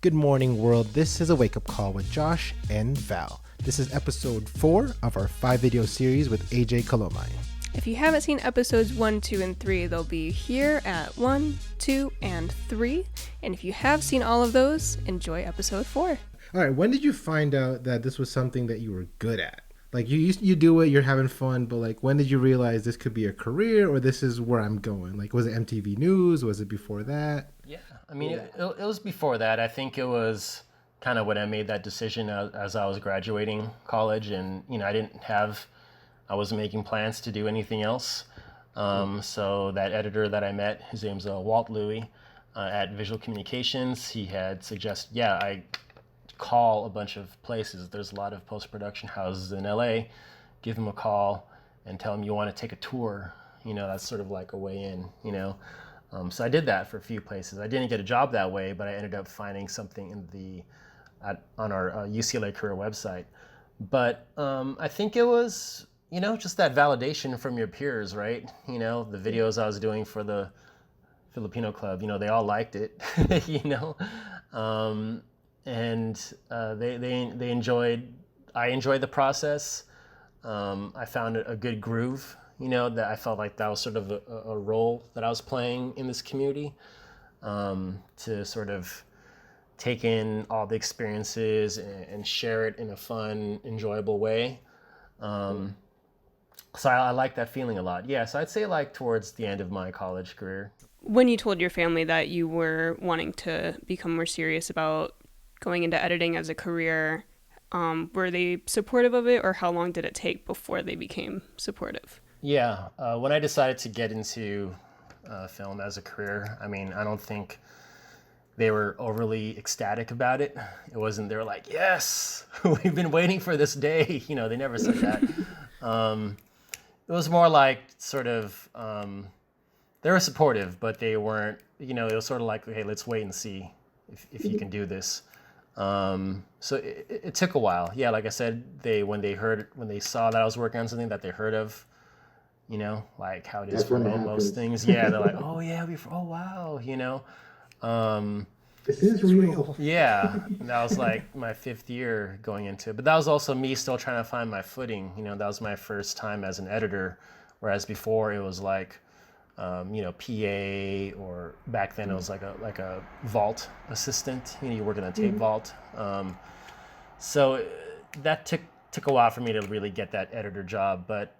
Good morning, world. This is a wake-up call with Josh and Val. This is episode 4 of our 5-video series with AJ Calomay. If you haven't seen episodes 1, 2, and 3, they'll be here at 1, 2, and 3. And if you have seen all of those, enjoy episode 4. All right, when did you find out that this was something that you were good at? Like, you do it, you're having fun, but like, when did you realize this could be a career or this is where I'm going? Like, was it MTV News? Was it before that? Yeah, I mean, it was before that. I think it was kind of when I made that decision as I was graduating college, and I wasn't making plans to do anything else. So that editor that I met, his name's Walt Louie at Visual Communications, he had suggested, I call a bunch of places. There's a lot of post-production houses in LA. Give them a call and tell them you want to take a tour. That's sort of like a way in, So I did that for a few places. I didn't get a job that way, but I ended up finding something on our UCLA career website. But I think it was, just that validation from your peers, right? The videos I was doing for the Filipino club, they all liked it, and they enjoyed. I enjoyed the process. I found a good groove. That I felt like that was sort of a role that I was playing in this community, to sort of take in all the experiences and share it in a fun, enjoyable way. So I like that feeling a lot. Yeah, so I'd say like towards the end of my college career. When you told your family that you were wanting to become more serious about going into editing as a career, were they supportive of it, or how long did it take before they became supportive? Yeah, when I decided to get into film as a career, I mean, I don't think they were overly ecstatic about it. They were like, yes, we've been waiting for this day. They never said that. It was more like sort of, they were supportive, but they weren't, it was sort of like, hey, let's wait and see if you can do this. So it took a while. Yeah, like I said, when they saw that I was working on something that they heard of, like how it is for most things. Yeah, they're like, oh yeah, oh wow, This is real. Yeah, and that was like my 5th year going into it. But that was also me still trying to find my footing. That was my first time as an editor, whereas before it was like, PA, or back then it was like a vault assistant. You work in a tape vault. So that took a while for me to really get that editor job. But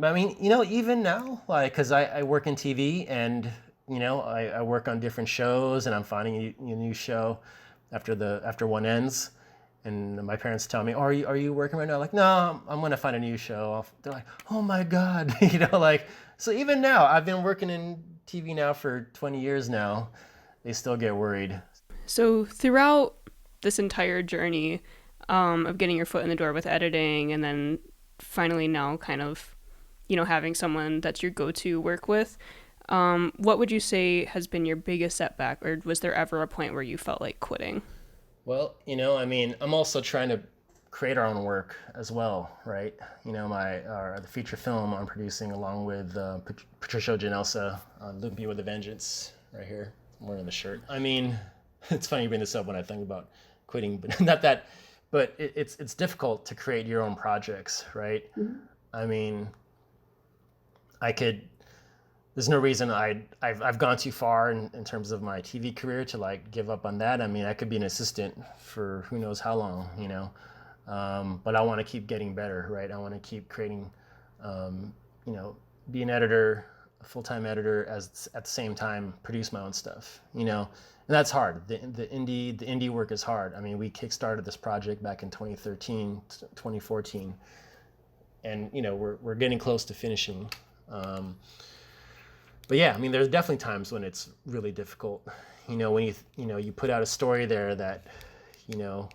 I mean, even now, like, because I work in TV and I work on different shows, and I'm finding a new show after one ends, and my parents tell me, "Oh, are you working right now?" Like, no, I'm gonna find a new show. They're like, "Oh my God," like. So even now, I've been working in TV now for 20 years now. They still get worried. So throughout this entire journey of getting your foot in the door with editing, and then finally now kind of, having someone that's your go-to work with, what would you say has been your biggest setback, or was there ever a point where you felt like quitting? Well, I mean, I'm also trying to create our own work as well, right? The feature film I'm producing along with Patricio Janelsa, Look Me With a Vengeance, right here. I'm wearing the shirt. I mean, it's funny you bring this up when I think about quitting, but not that. But it's difficult to create your own projects, right? Mm-hmm. I mean, there's no reason I've gone too far in terms of my TV career to like give up on that. I mean, I could be an assistant for who knows how long, but I want to keep getting better, right? I want to keep creating, be an editor, a full-time editor, at the same time produce my own stuff, and that's hard. The indie work is hard. I mean, we kickstarted this project back in 2013, 2014, and we're getting close to finishing. But yeah, I mean, there's definitely times when it's really difficult. When you put out a story there that, you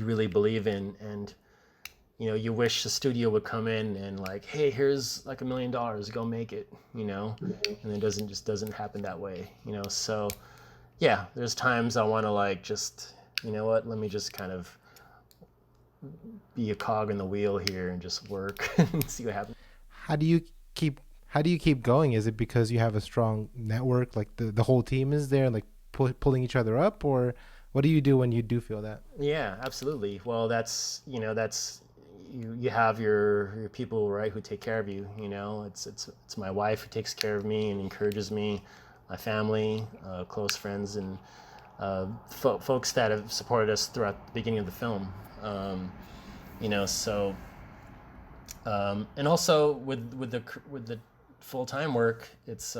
really believe in, and, you wish the studio would come in and like, hey, here's like $1 million, go make it, and it doesn't happen that way, So yeah, there's times I want to like, just, let me just kind of be a cog in the wheel here and just work and see what happens. How do you keep going? Is it because you have a strong network, like the whole team is there, like pulling each other up, or what do you do when you do feel that? Yeah, absolutely. Well, that's you have your people, right, who take care of you. It's my wife who takes care of me and encourages me, my family, close friends, and folks that have supported us throughout the beginning of the film. So and also with the full time work, it's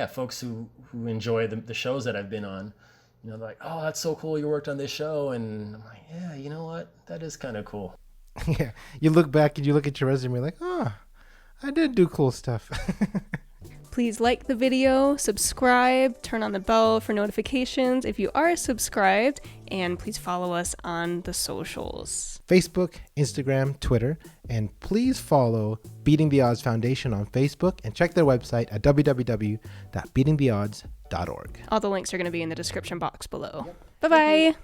folks who enjoy the shows that I've been on. They're like, oh, that's so cool, you worked on this show, and I'm like, yeah, you know what, that is kind of cool. Yeah, you look back and you look at your resume, like, oh, I did do cool stuff. Please like the video, subscribe, turn on the bell for notifications if you are subscribed, and please follow us on the socials. Facebook, Instagram, Twitter, and please follow Beating the Odds Foundation on Facebook and check their website at www.beatingtheodds.org. All the links are going to be in the description box below. Yep. Bye-bye.